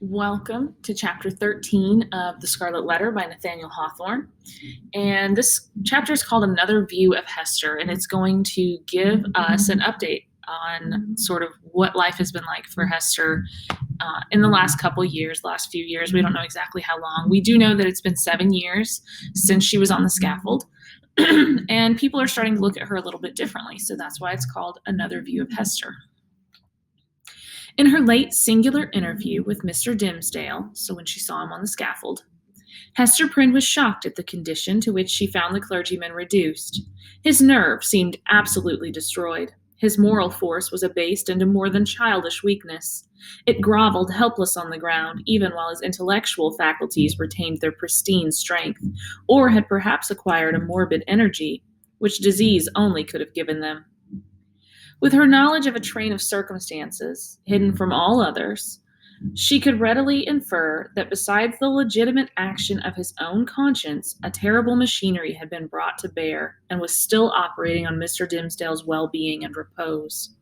Welcome to Chapter 13 of The Scarlet Letter by Nathaniel Hawthorne. And this chapter is called Another View of Hester, and it's going to give us an update on sort of what life has been like for Hester in the last last few years. We don't know exactly how long. We do know that it's been 7 years since she was on the scaffold, and people are starting to look at her a little bit differently. So that's why it's called Another View of Hester. In her late singular interview with Mr. Dimmesdale, so when she saw him on the scaffold, Hester Prynne was shocked at the condition to which she found the clergyman reduced. His nerve seemed absolutely destroyed. His moral force was abased into more than childish weakness. It groveled helpless on the ground, even while his intellectual faculties retained their pristine strength, or had perhaps acquired a morbid energy, which disease only could have given them. With her knowledge of a train of circumstances, hidden from all others, she could readily infer that besides the legitimate action of his own conscience, a terrible machinery had been brought to bear and was still operating on Mr. Dimmesdale's well-being and repose.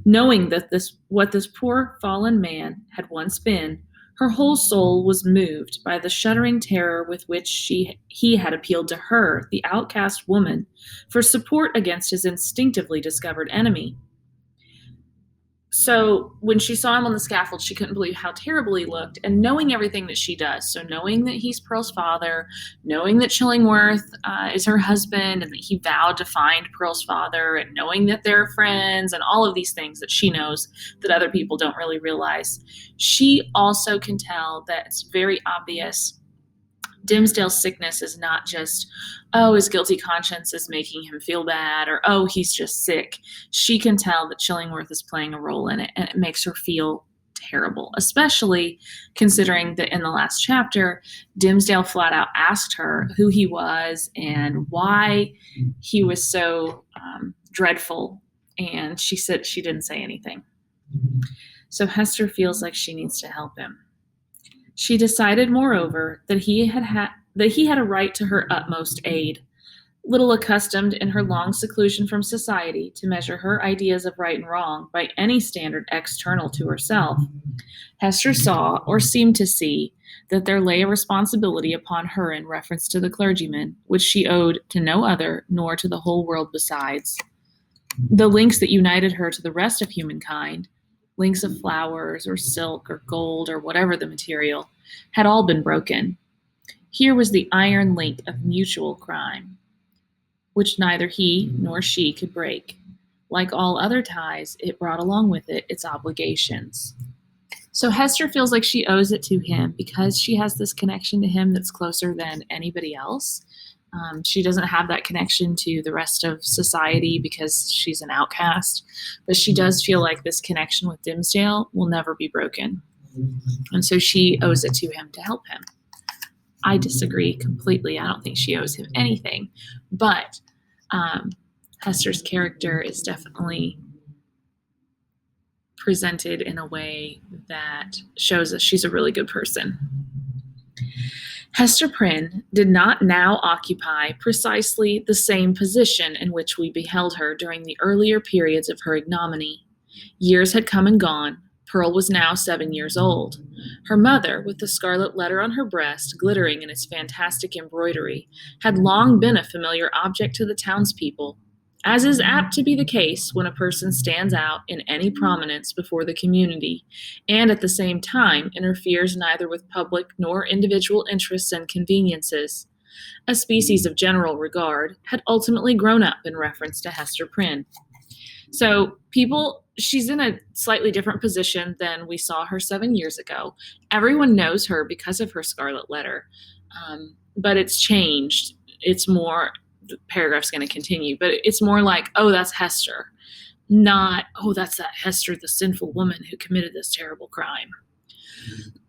Knowing that what this poor fallen man had once been, her whole soul was moved by the shuddering terror with which he had appealed to her, the outcast woman, for support against his instinctively discovered enemy. So when she saw him on the scaffold, she couldn't believe how terrible he looked, and knowing everything that she does, so knowing that he's Pearl's father, knowing that Chillingworth is her husband, and that he vowed to find Pearl's father, and knowing that they're friends, and all of these things that she knows that other people don't really realize, she also can tell that it's very obvious Dimmesdale's sickness is not just, oh, his guilty conscience is making him feel bad, or, oh, he's just sick. She can tell that Chillingworth is playing a role in it, and it makes her feel terrible, especially considering that in the last chapter, Dimmesdale flat out asked her who he was and why he was so dreadful, and she said she didn't say anything. So Hester feels like she needs to help him. She decided, moreover, that he had a right to her utmost aid. Little accustomed in her long seclusion from society to measure her ideas of right and wrong by any standard external to herself, Hester saw, or seemed to see, that there lay a responsibility upon her in reference to the clergyman, which she owed to no other, nor to the whole world besides. The links that united her to the rest of humankind, links of flowers or silk or gold or whatever the material, had all been broken. Here was the iron link of mutual crime, which neither he nor she could break. Like all other ties, it brought along with it its obligations. So Hester feels like she owes it to him because she has this connection to him that's closer than anybody else. She doesn't have that connection to the rest of society because she's an outcast, but she does feel like this connection with Dimmesdale will never be broken. And so she owes it to him to help him. I disagree completely. I don't think she owes him anything, but Hester's character is definitely presented in a way that shows us she's a really good person. Hester Prynne did not now occupy precisely the same position in which we beheld her during the earlier periods of her ignominy. Years had come and gone. Pearl was now 7 years old. Her mother, with the scarlet letter on her breast, glittering in its fantastic embroidery, had long been a familiar object to the townspeople, as is apt to be the case when a person stands out in any prominence before the community, and at the same time interferes neither with public nor individual interests and conveniences. A species of general regard had ultimately grown up in reference to Hester Prynne. So she's in a slightly different position than we saw her 7 years ago. Everyone knows her because of her scarlet letter, but it's changed. It's more, the paragraph's going to continue, but it's more like, oh, that's Hester, not, oh, that's that Hester, the sinful woman who committed this terrible crime.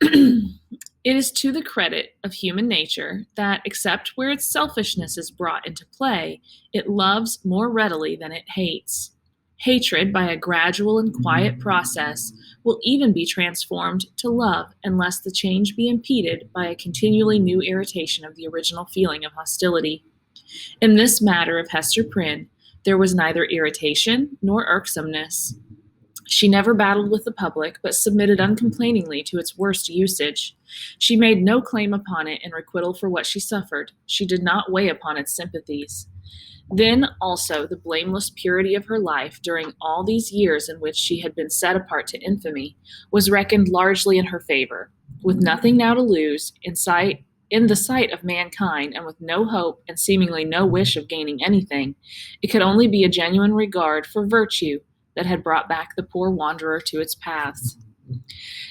It is to the credit of human nature that, except where its selfishness is brought into play, it loves more readily than it hates. Hatred, by a gradual and quiet process, will even be transformed to love unless the change be impeded by a continually new irritation of the original feeling of hostility. In this matter of Hester Prynne, there was neither irritation nor irksomeness. She never battled with the public, but submitted uncomplainingly to its worst usage. She made no claim upon it in requital for what she suffered. She did not weigh upon its sympathies. Then also the blameless purity of her life during all these years in which she had been set apart to infamy was reckoned largely in her favor. With nothing now to lose, in the sight of mankind, and with no hope and seemingly no wish of gaining anything, it could only be a genuine regard for virtue that had brought back the poor wanderer to its paths.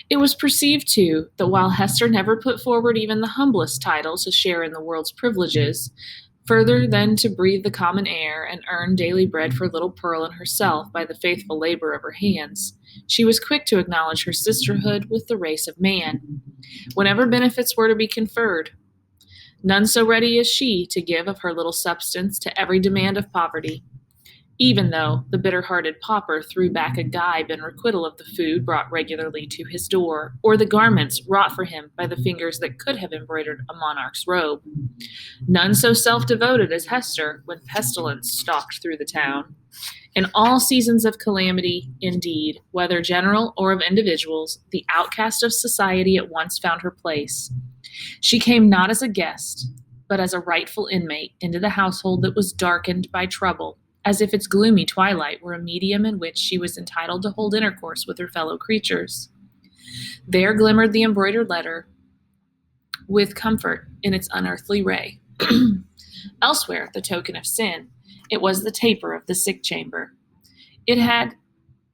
It was perceived, too, that while Hester never put forward even the humblest title to share in the world's privileges, further than to breathe the common air and earn daily bread for little Pearl and herself by the faithful labor of her hands, she was quick to acknowledge her sisterhood with the race of man, whenever benefits were to be conferred. None so ready as she to give of her little substance to every demand of poverty, even though the bitter-hearted pauper threw back a gibe in requital of the food brought regularly to his door, or the garments wrought for him by the fingers that could have embroidered a monarch's robe. None so self-devoted as Hester when pestilence stalked through the town. In all seasons of calamity, indeed, whether general or of individuals, the outcast of society at once found her place. She came not as a guest, but as a rightful inmate into the household that was darkened by trouble, as if its gloomy twilight were a medium in which she was entitled to hold intercourse with her fellow creatures. There glimmered the embroidered letter with comfort in its unearthly ray. Elsewhere, the token of sin, it was the taper of the sick chamber. It had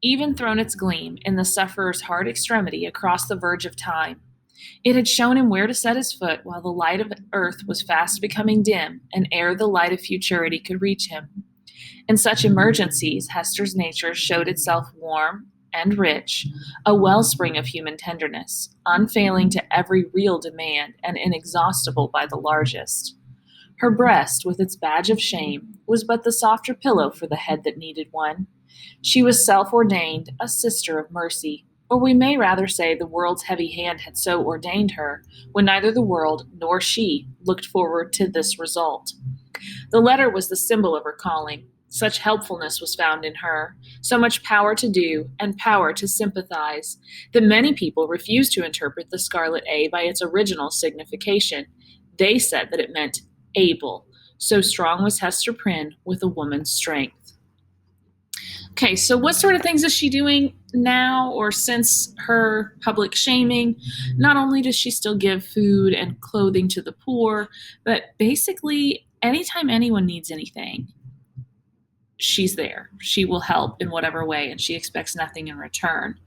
even thrown its gleam in the sufferer's hard extremity across the verge of time. It had shown him where to set his foot while the light of earth was fast becoming dim, and ere the light of futurity could reach him. In such emergencies, Hester's nature showed itself warm and rich, a wellspring of human tenderness, unfailing to every real demand and inexhaustible by the largest. Her breast, with its badge of shame, was but the softer pillow for the head that needed one. She was self-ordained a sister of mercy, or we may rather say the world's heavy hand had so ordained her, when neither the world nor she looked forward to this result. The letter was the symbol of her calling. Such helpfulness was found in her, so much power to do and power to sympathize, that many people refused to interpret the scarlet A by its original signification. They said that it meant able. So strong was Hester Prynne with a woman's strength. Okay, so what sort of things is she doing now or since her public shaming? Not only does she still give food and clothing to the poor, but basically anytime anyone needs anything, she's there. She will help in whatever way, and she expects nothing in return.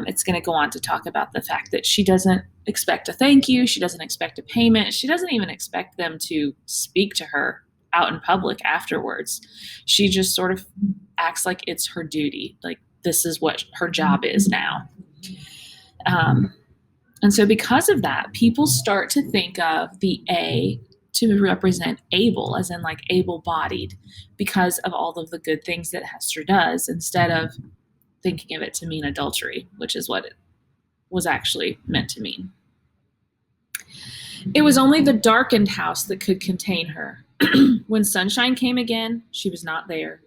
It's going to go on to talk about the fact that she doesn't expect a thank you. She doesn't expect a payment. She doesn't even expect them to speak to her out in public afterwards. She just sort of acts like it's her duty. Like this is what her job is now. And so because of that, people start to think of the A to represent able, as in like able-bodied, because of all of the good things that Hester does, instead of thinking of it to mean adultery, which is what it was actually meant to mean. It was only the darkened house that could contain her. When sunshine came again, she was not there.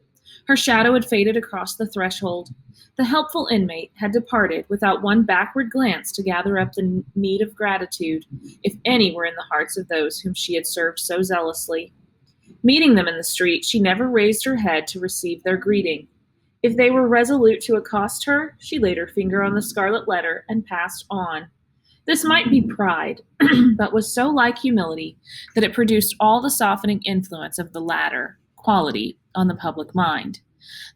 Her shadow had faded across the threshold. The helpful inmate had departed without one backward glance to gather up the meed of gratitude, if any were in the hearts of those whom she had served so zealously. Meeting them in the street, she never raised her head to receive their greeting. If they were resolute to accost her, she laid her finger on the scarlet letter and passed on. This might be pride, but was so like humility that it produced all the softening influence of the latter quality on the public mind.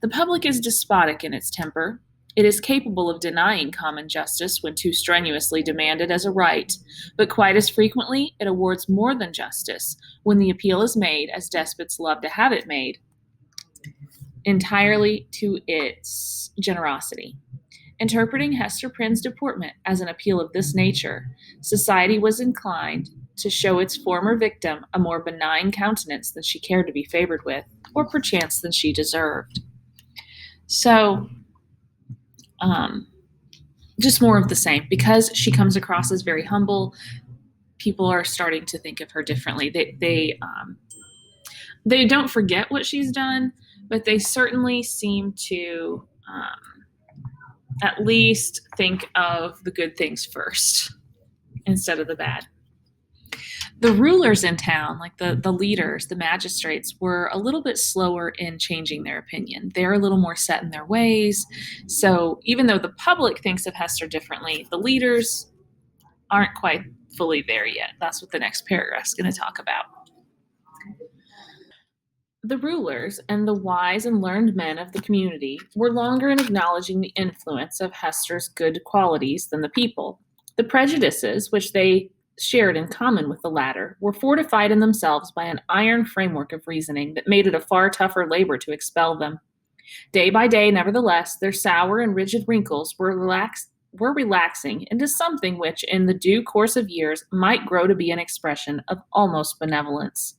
The public is despotic in its temper. It is capable of denying common justice when too strenuously demanded as a right, but quite as frequently it awards more than justice when the appeal is made, as despots love to have it made, entirely to its generosity. Interpreting Hester Prynne's deportment as an appeal of this nature, society was inclined to show its former victim a more benign countenance than she cared to be favored with, or perchance than she deserved. So, just more of the same. Because she comes across as very humble, people are starting to think of her differently. They don't forget what she's done, but they certainly seem to At least think of the good things first instead of the bad. The rulers in town, like the leaders, the magistrates, were a little bit slower in changing their opinion. They're a little more set in their ways. So even though the public thinks of Hester differently, the leaders aren't quite fully there yet. That's what the next paragraph is going to talk about. The rulers and the wise and learned men of the community were longer in acknowledging the influence of Hester's good qualities than the people. The prejudices which they shared in common with the latter were fortified in themselves by an iron framework of reasoning that made it a far tougher labor to expel them. Day by day, nevertheless, their sour and rigid wrinkles were relaxing into something which, in the due course of years, might grow to be an expression of almost benevolence.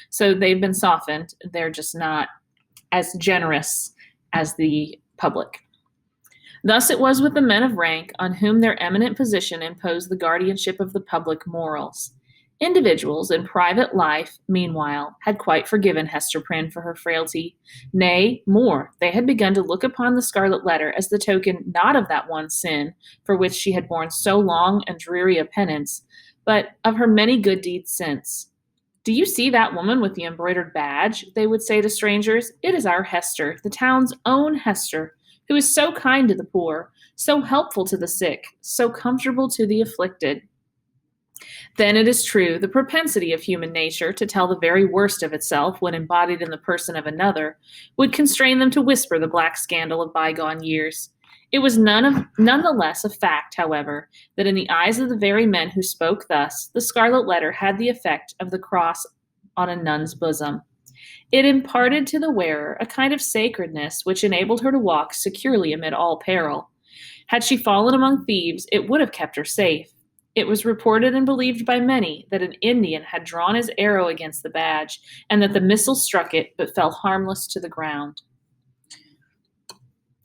So they've been softened. They're just not as generous as the public. Thus it was with the men of rank on whom their eminent position imposed the guardianship of the public morals. Individuals in private life, meanwhile, had quite forgiven Hester Prynne for her frailty. Nay, more, they had begun to look upon the Scarlet Letter as the token not of that one sin for which she had borne so long and dreary a penance, but of her many good deeds since. Do you see that woman with the embroidered badge? They would say to strangers. It is our Hester, the town's own Hester, who is so kind to the poor, so helpful to the sick, so comfortable to the afflicted. Then it is true, the propensity of human nature to tell the very worst of itself when embodied in the person of another would constrain them to whisper the black scandal of bygone years. It was none the less a fact, however, that in the eyes of the very men who spoke thus, the Scarlet Letter had the effect of the cross on a nun's bosom. It imparted to the wearer a kind of sacredness which enabled her to walk securely amid all peril. Had she fallen among thieves, it would have kept her safe. It was reported and believed by many that an Indian had drawn his arrow against the badge, and that the missile struck it but fell harmless to the ground.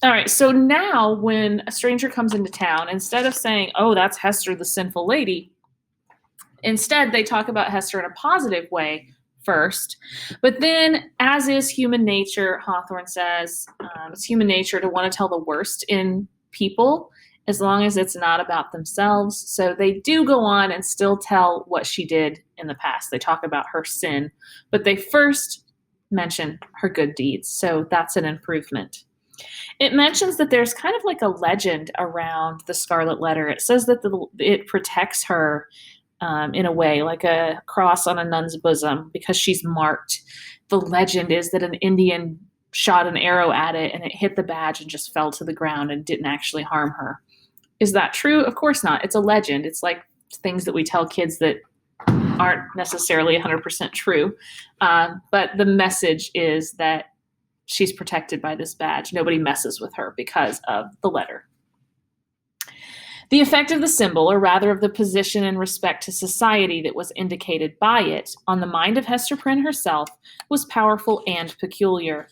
All right, so now when a stranger comes into town, instead of saying, oh, that's Hester, the sinful lady, instead they talk about Hester in a positive way first. But then, as is human nature, Hawthorne says, it's human nature to want to tell the worst in people as long as it's not about themselves. So they do go on and still tell what she did in the past. They talk about her sin, but they first mention her good deeds. So that's an improvement. It mentions that there's kind of like a legend around the Scarlet Letter. It says that it protects her in a way, like a cross on a nun's bosom, because she's marked. The legend is that an Indian shot an arrow at it and it hit the badge and just fell to the ground and didn't actually harm her. Is that true? Of course not. It's a legend. It's like things that we tell kids that aren't necessarily 100% true. But the message is that she's protected by this badge. Nobody messes with her because of the letter. The effect of the symbol, or rather of the position in respect to society that was indicated by it, on the mind of Hester Prynne herself was powerful and peculiar.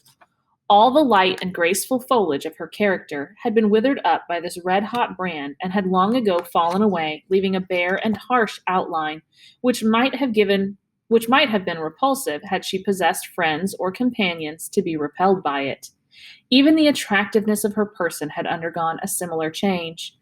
All the light and graceful foliage of her character had been withered up by this red-hot brand and had long ago fallen away, leaving a bare and harsh outline, which might have been repulsive had she possessed friends or companions to be repelled by it. Even the attractiveness of her person had undergone a similar change.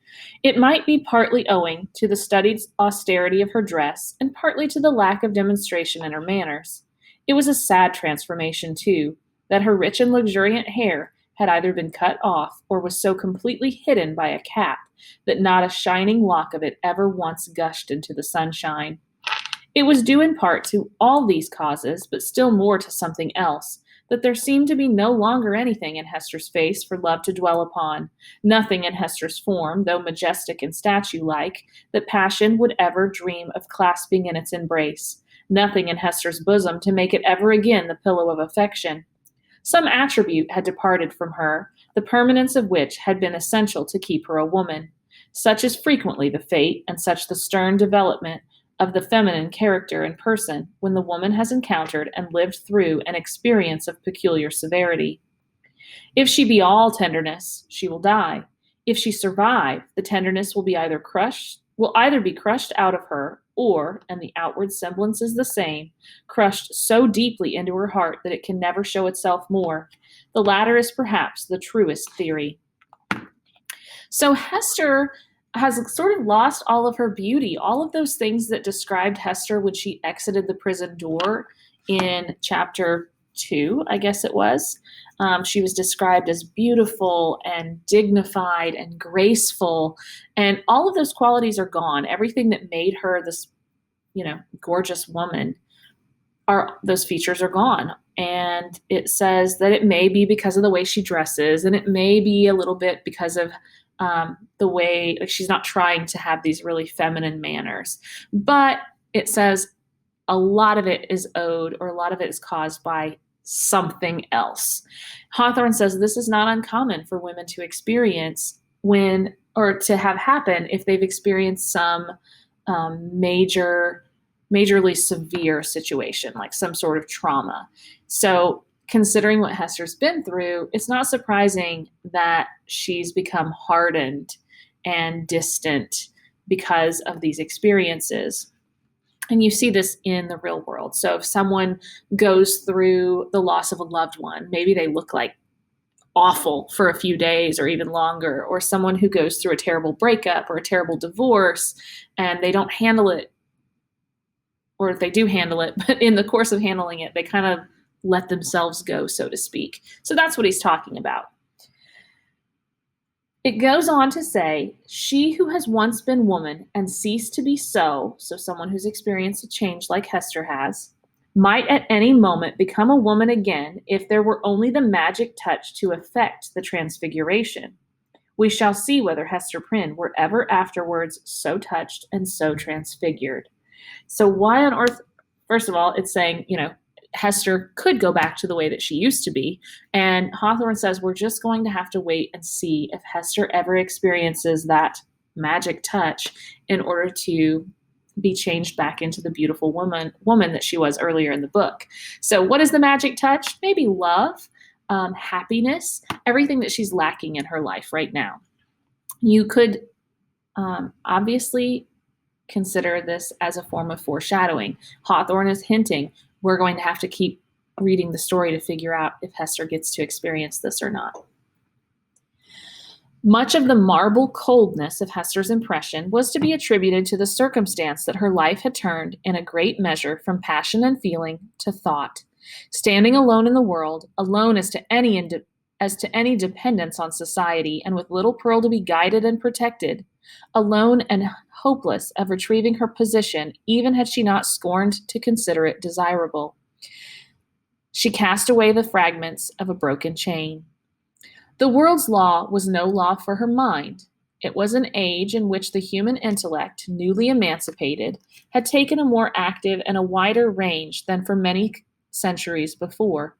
It might be partly owing to the studied austerity of her dress, and partly to the lack of demonstration in her manners. It was a sad transformation, too, that her rich and luxuriant hair had either been cut off or was so completely hidden by a cap that not a shining lock of it ever once gushed into the sunshine. It was due in part to all these causes, but still more to something else, that there seemed to be no longer anything in Hester's face for love to dwell upon, nothing in Hester's form, though majestic and statue-like, that passion would ever dream of clasping in its embrace, nothing in Hester's bosom to make it ever again the pillow of affection. Some attribute had departed from her, the permanence of which had been essential to keep her a woman. Such is frequently the fate, and such the stern development of the feminine character and person when the woman has encountered and lived through an experience of peculiar severity. If she be all tenderness, she will die. If she survive, the tenderness will either be crushed out of her, or, and the outward semblance is the same, crushed so deeply into her heart that it can never show itself more. The latter is perhaps the truest theory. So Hester has sort of lost all of her beauty, all of those things that described Hester when she exited the prison door in chapter 2, I guess it was. She was described as beautiful and dignified and graceful, and all of those qualities are gone. Everything that made her this, gorgeous woman, are those features are gone. And it says that it may be because of the way she dresses, and it may be a little bit because of the way, like, she's not trying to have these really feminine manners. But it says a lot of it is owed, or a lot of it is caused by something else. Hawthorne says this is not uncommon for women to experience or to have happen if they've experienced some majorly severe situation, like some sort of trauma. So, considering what Hester's been through, it's not surprising that she's become hardened and distant because of these experiences. And you see this in the real world. So if someone goes through the loss of a loved one, maybe they look like awful for a few days or even longer, or someone who goes through a terrible breakup or a terrible divorce and they don't handle it, or if they do handle it, but in the course of handling it, they kind of let themselves go, so to speak. So that's what he's talking about. It goes on to say, she who has once been woman and ceased to be so someone who's experienced a change like Hester has, might at any moment become a woman again if there were only the magic touch to effect the transfiguration. We shall see whether Hester Prynne were ever afterwards so touched and so transfigured. So why on earth, first of all, it's saying, Hester could go back to the way that she used to be. And Hawthorne says we're just going to have to wait and see if Hester ever experiences that magic touch in order to be changed back into the beautiful woman that she was earlier in the book. So what is the magic touch? Maybe love, happiness, everything that she's lacking in her life right now. You could obviously consider this as a form of foreshadowing. Hawthorne is hinting we're going to have to keep reading the story to figure out if Hester gets to experience this or not. Much of the marble coldness of Hester's impression was to be attributed to the circumstance that her life had turned in a great measure from passion and feeling to thought. Standing alone in the world, alone as to any dependence on society, and with little Pearl to be guided and protected, alone and hopeless of retrieving her position, even had she not scorned to consider it desirable. She cast away the fragments of a broken chain. The world's law was no law for her mind. It was an age in which the human intellect, newly emancipated, had taken a more active and a wider range than for many centuries before.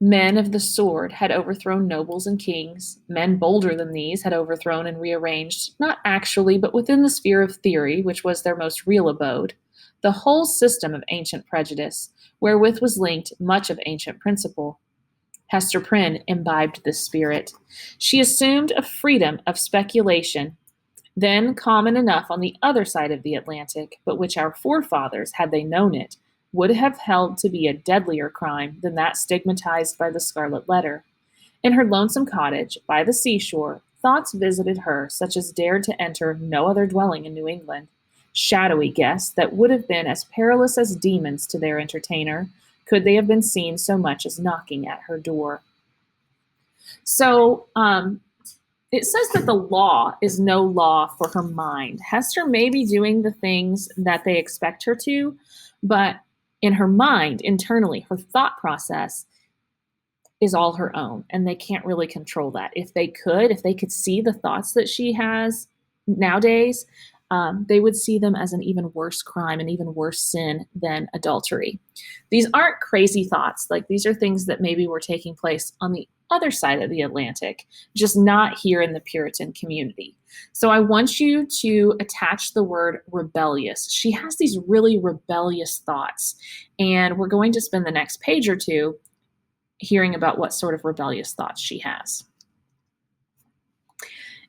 Men of the sword had overthrown nobles and kings. Men bolder than these had overthrown and rearranged, not actually, but within the sphere of theory, which was their most real abode, the whole system of ancient prejudice, wherewith was linked much of ancient principle. Hester Prynne imbibed this spirit. She assumed a freedom of speculation, then common enough on the other side of the Atlantic, but which our forefathers, had they known it, would have held to be a deadlier crime than that stigmatized by the Scarlet Letter. In her lonesome cottage by the seashore, thoughts visited her such as dared to enter no other dwelling in New England. Shadowy guests that would have been as perilous as demons to their entertainer, could they have been seen so much as knocking at her door. So, it says that the law is no law for her mind. Hester may be doing the things that they expect her to, but in her mind, internally, her thought process is all her own, and they can't really control that. If they could see the thoughts that she has nowadays, they would see them as an even worse crime, an even worse sin than adultery. These aren't crazy thoughts. Like, these are things that maybe were taking place on the other side of the Atlantic, just not here in the Puritan community. So I want you to attach the word rebellious. She has these really rebellious thoughts, and we're going to spend the next page or two hearing about what sort of rebellious thoughts she has.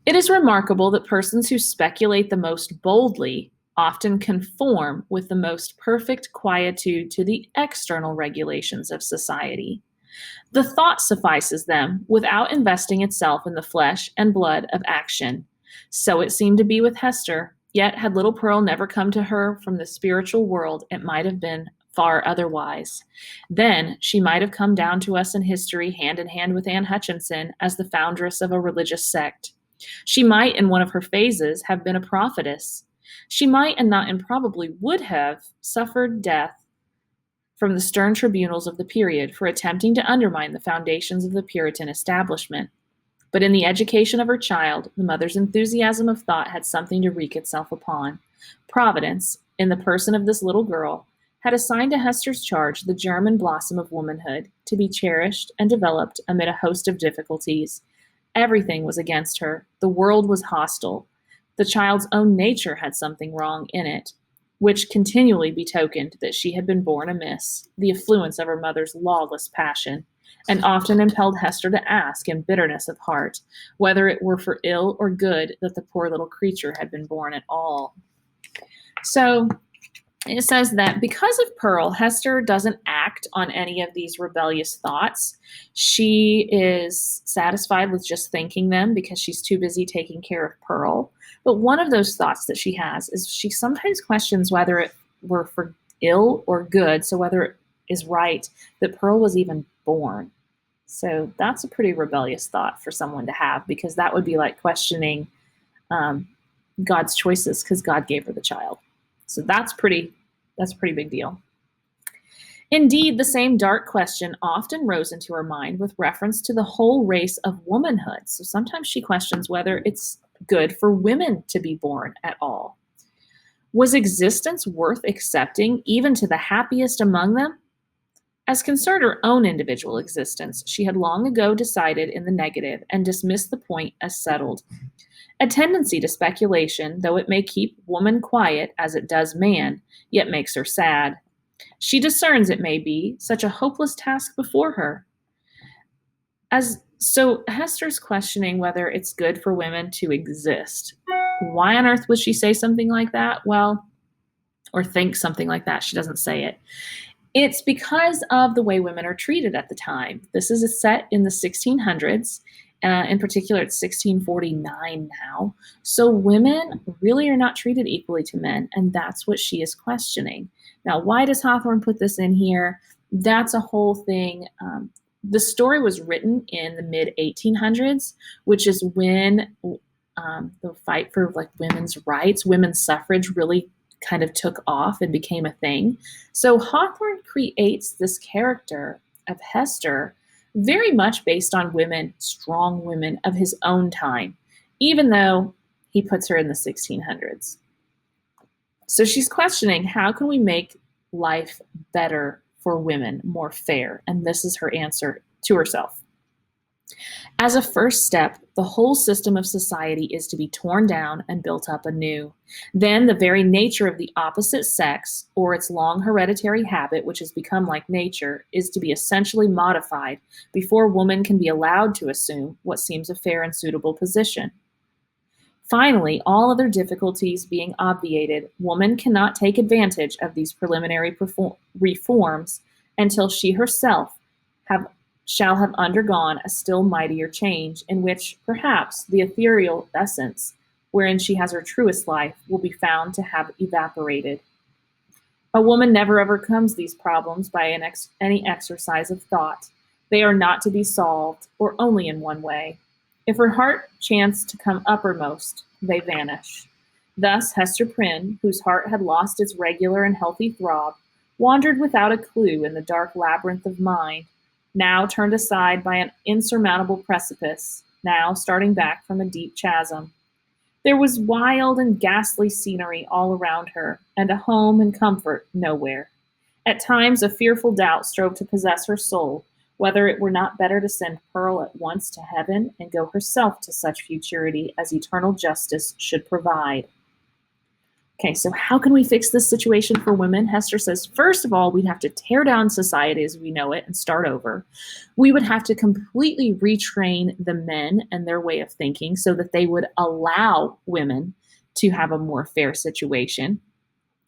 It is remarkable that persons who speculate the most boldly often conform with the most perfect quietude to the external regulations of society. The thought suffices them without investing itself in the flesh and blood of action. So it seemed to be with Hester. Yet, had little Pearl never come to her from the spiritual world, it might have been far otherwise. Then she might have come down to us in history hand in hand with Anne Hutchinson as the foundress of a religious sect. She might, in one of her phases, have been a prophetess. She might, and not improbably would have, suffered death from the stern tribunals of the period for attempting to undermine the foundations of the Puritan establishment. But in the education of her child, the mother's enthusiasm of thought had something to wreak itself upon. Providence, in the person of this little girl, had assigned to Hester's charge the germ and blossom of womanhood, to be cherished and developed amid a host of difficulties. Everything was against her. The world was hostile. The child's own nature had something wrong in it, which continually betokened that she had been born amiss, the affluence of her mother's lawless passion, and often impelled Hester to ask, in bitterness of heart, whether it were for ill or good that the poor little creature had been born at all. So it says that because of Pearl, Hester doesn't act on any of these rebellious thoughts. She is satisfied with just thinking them because she's too busy taking care of Pearl. But one of those thoughts that she has is she sometimes questions whether it were for ill or good, so whether it is right that Pearl was even born. So that's a pretty rebellious thought for someone to have, because that would be like questioning God's choices because God gave her the child. So that's a pretty big deal. Indeed, the same dark question often rose into her mind with reference to the whole race of womanhood. So sometimes she questions whether it's good for women to be born at all. Was existence worth accepting even to the happiest among them? As concerned her own individual existence, she had long ago decided in the negative and dismissed the point as settled. A tendency to speculation, though it may keep woman quiet as it does man, yet makes her sad. She discerns, it may be, such a hopeless task before her. So Hester's questioning whether it's good for women to exist. Why on earth would she say something like that? Well, or think something like that. She doesn't say it. It's because of the way women are treated at the time. This is set in the 1600s. In particular, it's 1649 now. So women really are not treated equally to men, and that's what she is questioning. Now, why does Hawthorne put this in here? That's a whole thing. The story was written in the mid-1800s, which is when the fight for like women's rights, women's suffrage really kind of took off and became a thing. So Hawthorne creates this character of Hester very much based on women, strong women of his own time, even though he puts her in the 1600s. So she's questioning, how can we make life better for women, more fair? And this is her answer to herself. As a first step, the whole system of society is to be torn down and built up anew. Then the very nature of the opposite sex, or its long hereditary habit, which has become like nature, is to be essentially modified before woman can be allowed to assume what seems a fair and suitable position. Finally, all other difficulties being obviated, woman cannot take advantage of these preliminary reforms until she herself shall have undergone a still mightier change, in which, perhaps, the ethereal essence, wherein she has her truest life, will be found to have evaporated. A woman never overcomes these problems by any exercise of thought. They are not to be solved, or only in one way. If her heart chance to come uppermost, they vanish. Thus Hester Prynne, whose heart had lost its regular and healthy throb, wandered without a clue in the dark labyrinth of mind, now turned aside by an insurmountable precipice, now starting back from a deep chasm. There was wild and ghastly scenery all around her, and a home and comfort nowhere. At times a fearful doubt strove to possess her soul, whether it were not better to send Pearl at once to heaven and go herself to such futurity as eternal justice should provide. Okay, so how can we fix this situation for women? Hester says, first of all, we'd have to tear down society as we know it and start over. We would have to completely retrain the men and their way of thinking so that they would allow women to have a more fair situation.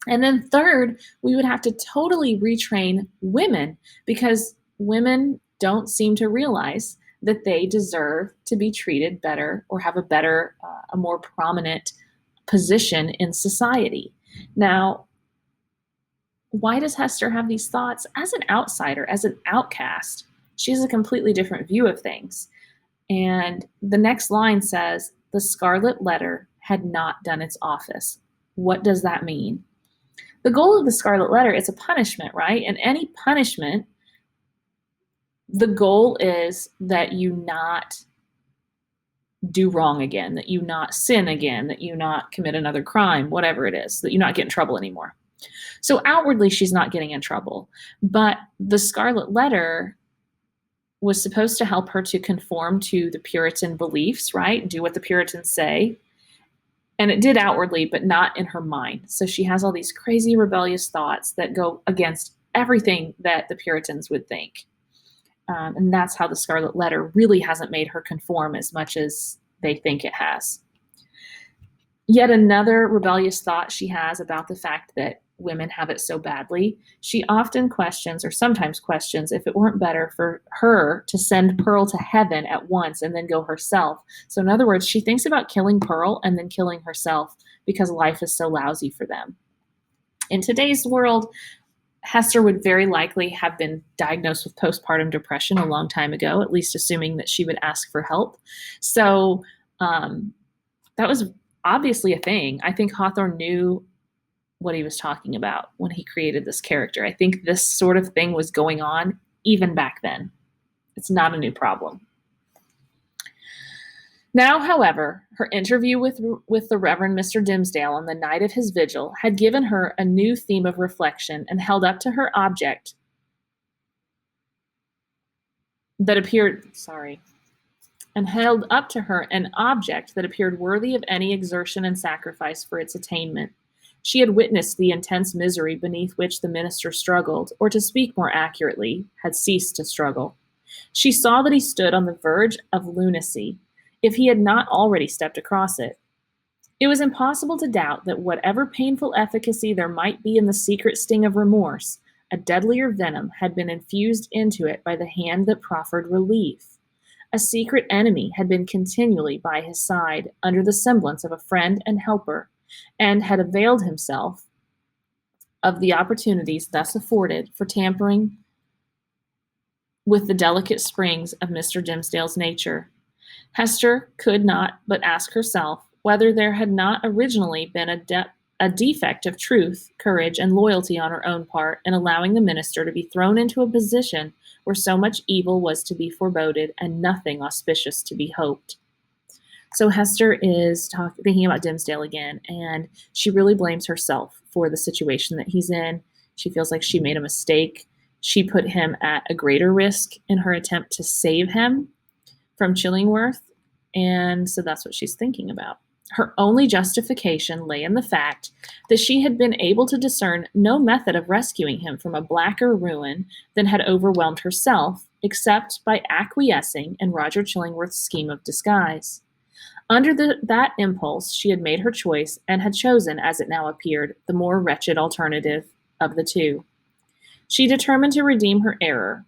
And then third, we would have to totally retrain women, because women don't seem to realize that they deserve to be treated better or have a more prominent position in society. Now, why does Hester have these thoughts? As an outsider, as an outcast, she has a completely different view of things. And the next line says, the Scarlet Letter had not done its office. What does that mean? The goal of the Scarlet Letter is a punishment, right? And any punishment, the goal is that you not do wrong again, that you not sin again, that you not commit another crime, whatever it is, that you not get in trouble anymore. So outwardly, she's not getting in trouble. But the Scarlet Letter was supposed to help her to conform to the Puritan beliefs, right? Do what the Puritans say. And it did outwardly, but not in her mind. So she has all these crazy rebellious thoughts that go against everything that the Puritans would think. And that's how the Scarlet Letter really hasn't made her conform as much as they think it has. Yet another rebellious thought she has about the fact that women have it so badly. She often questions, or sometimes questions, if it weren't better for her to send Pearl to heaven at once and then go herself. So in other words, she thinks about killing Pearl and then killing herself because life is so lousy for them. In today's world, Hester would very likely have been diagnosed with postpartum depression a long time ago, at least assuming that she would ask for help. So that was obviously a thing. I think Hawthorne knew what he was talking about when he created this character. I think this sort of thing was going on even back then. It's not a new problem. Now, however, her interview with the Reverend Mr. Dimmesdale on the night of his vigil had given her a new theme of reflection and held up to her an object that appeared worthy of any exertion and sacrifice for its attainment. She had witnessed the intense misery beneath which the minister struggled, or to speak more accurately, had ceased to struggle. She saw that he stood on the verge of lunacy, if he had not already stepped across it. It was impossible to doubt that whatever painful efficacy there might be in the secret sting of remorse, a deadlier venom had been infused into it by the hand that proffered relief. A secret enemy had been continually by his side, under the semblance of a friend and helper, and had availed himself of the opportunities thus afforded for tampering with the delicate springs of Mr. Dimmesdale's nature. Hester could not but ask herself whether there had not originally been a defect of truth, courage, and loyalty on her own part in allowing the minister to be thrown into a position where so much evil was to be foreboded and nothing auspicious to be hoped. So Hester is thinking about Dimmesdale again, and she really blames herself for the situation that he's in. She feels like she made a mistake. She put him at a greater risk in her attempt to save him from Chillingworth, and so that's what she's thinking about. Her only justification lay in the fact that she had been able to discern no method of rescuing him from a blacker ruin than had overwhelmed herself, except by acquiescing in Roger Chillingworth's scheme of disguise. Under that impulse, she had made her choice and had chosen, as it now appeared, the more wretched alternative of the two. She determined to redeem her error,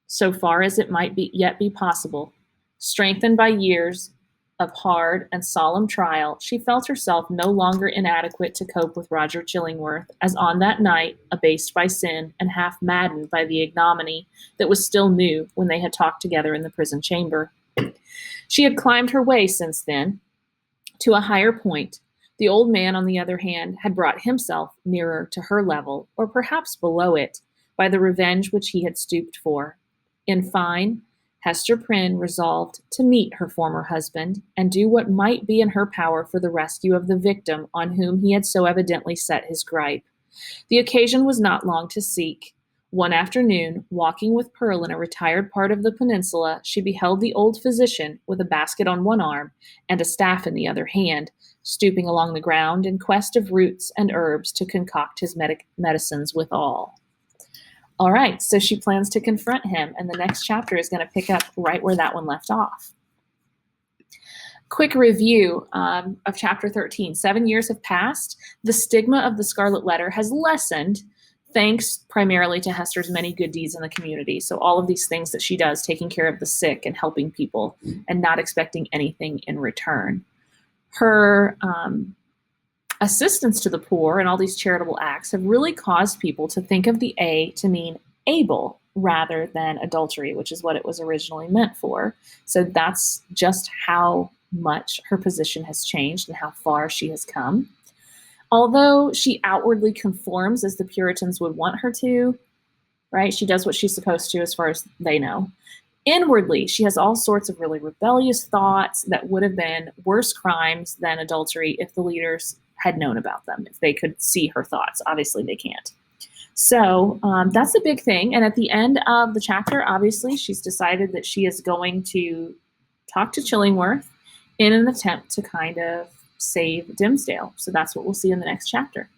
so far as it might yet be possible. Strengthened by years of hard and solemn trial, she felt herself no longer inadequate to cope with Roger Chillingworth, as on that night, abased by sin and half maddened by the ignominy that was still new when they had talked together in the prison chamber. She had climbed her way since then to a higher point. The old man, on the other hand, had brought himself nearer to her level, or perhaps below it, by the revenge which he had stooped for. In fine, Hester Prynne resolved to meet her former husband and do what might be in her power for the rescue of the victim on whom he had so evidently set his gripe. The occasion was not long to seek. One afternoon, walking with Pearl in a retired part of the peninsula, she beheld the old physician, with a basket on one arm and a staff in the other hand, stooping along the ground in quest of roots and herbs to concoct his medicines withal. All right, so she plans to confront him, and the next chapter is going to pick up right where that one left off. Quick review of chapter 13. 7 years have passed. The stigma of the Scarlet Letter has lessened thanks primarily to Hester's many good deeds in the community. So all of these things that she does, taking care of the sick and helping people and not expecting anything in return. Her assistance to the poor and all these charitable acts have really caused people to think of the A to mean able rather than adultery, which is what it was originally meant for. So that's just how much her position has changed and how far she has come. Although she outwardly conforms as the Puritans would want her to, right? She does what she's supposed to as far as they know. Inwardly, she has all sorts of really rebellious thoughts that would have been worse crimes than adultery if the leaders had known about them, if they could see her thoughts. Obviously, they can't. So that's a big thing. And at the end of the chapter, obviously, she's decided that she is going to talk to Chillingworth in an attempt to kind of save Dimmesdale. So that's what we'll see in the next chapter.